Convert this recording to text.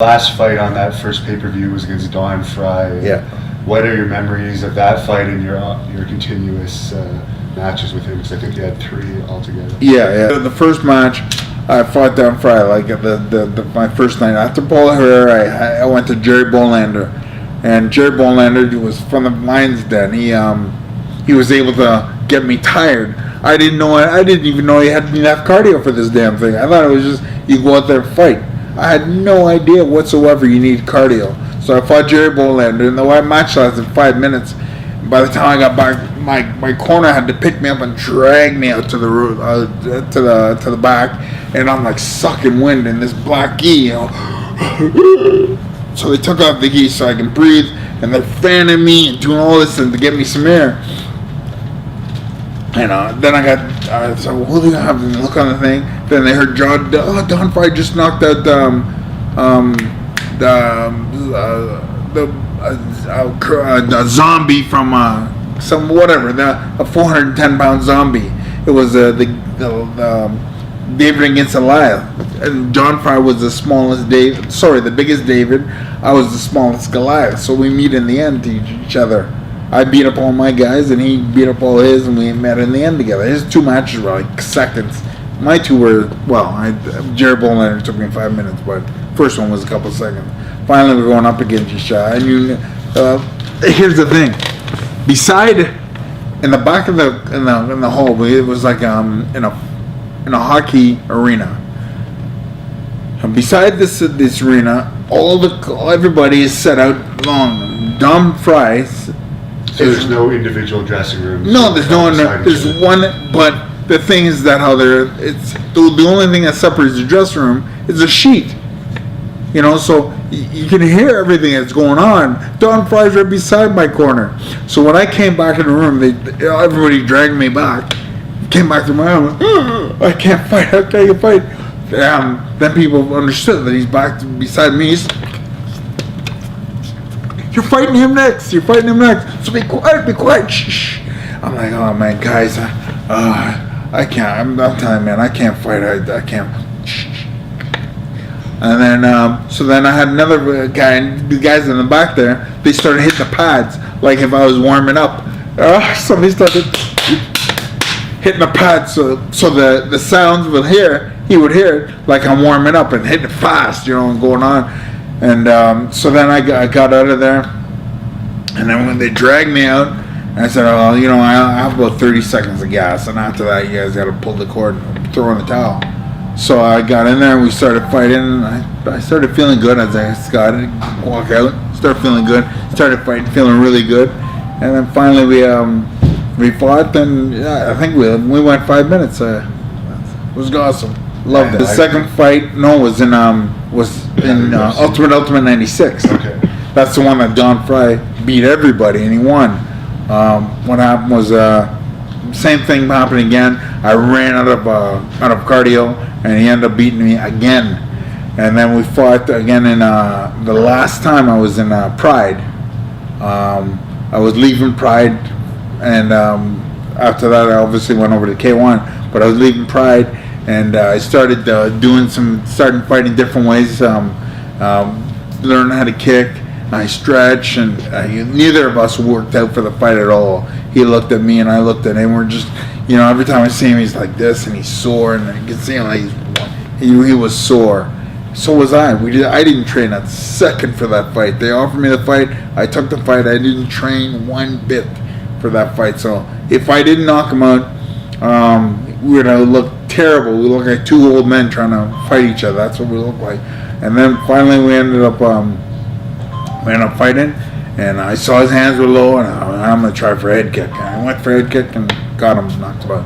Last fight on that first pay-per-view was against Frye. Yeah. What are your memories of that fight and your continuous matches with him? Because I think you had 3 altogether. Yeah. The first match, I fought Frye. Like my first night after Paul Herrera, I went to Jerry Bolander, and Jerry Bolander was from the Lions Den. He was able to get me tired. I didn't even know he had enough cardio for this damn thing. I thought it was just you go out there and fight. I had no idea whatsoever you need cardio. So I fought Jerry Bolander, and the match lasted 5 minutes. By the time I got back, my corner had to pick me up and drag me out to the back, and I'm like sucking wind in this black gi. So they took off the gi so I can breathe, and they're fanning me and doing all this to get me some air. And then I got so what do you have? And look on the thing. Then they heard Don Frye just knocked out the zombie from some whatever, a 410-pound zombie. It was the David against Goliath, and Don Frye was the smallest the biggest David. I was the smallest Goliath. So we meet in the end to each other. I beat up all my guys, and he beat up all his, and we met in the end together. His 2 matches were like seconds. My 2 were, Jerry Bolander took me 5 minutes, but first one was a couple seconds. Finally, we're going up against each other. And here's the thing: in the back of in the hall, it was like in a hockey arena. And beside this arena, everybody is set out long. Don Frye. So there's no individual dressing rooms? No, there's no one. There's one, but the thing is that it's the only thing that separates the dressing room is a sheet. So you can hear everything that's going on. Don Frye's right beside my corner. So when I came back in the room, everybody dragged me back. Came back to my room. I can't fight. How can you fight? Then people understood that he's back beside me. You're fighting him next. So be quiet. Shh. I'm like, oh man, guys, I can't. I'm telling you, man, I can't fight. I can't. Shh. And then, so then I had another guy, and the guys in the back there, they started hitting the pads like if I was warming up. Somebody started hitting the pads, so the sounds he would hear it like I'm warming up and hitting it fast, and going on. And so then I got out of there, and then when they dragged me out, I said, I have about 30 seconds of gas, and after that, you guys got to pull the cord and throw in the towel. So I got in there, and we started fighting, and I started feeling good as I started walk out. Started feeling good. Started fighting, feeling really good, and then finally we fought, and I think we went 5 minutes. It was awesome. Loved it. The second fight, was in Ultimate 96. Okay. That's the one that Don Frye beat everybody, and he won. What happened was same thing happened again. I ran out of cardio, and he ended up beating me again. And then we fought again in the last time I was in Pride. I was leaving Pride, and after that I obviously went over to K1. But I was leaving Pride, and I started starting fighting different ways. Learning how to kick. I stretch, and neither of us worked out for the fight at all. He looked at me, and I looked at him. We're just, every time I see him, he's like this, and he's sore, and I can see him like he was sore. So was I. I didn't train a second for that fight. They offered me the fight. I took the fight. I didn't train one bit for that fight. So if I didn't knock him out, we're gonna look terrible. We look like 2 old men trying to fight each other. That's what we look like. And then finally we ended up fighting, and I saw his hands were low, and I'm gonna try for a head kick. And I went for a head kick and got him, knocked him out.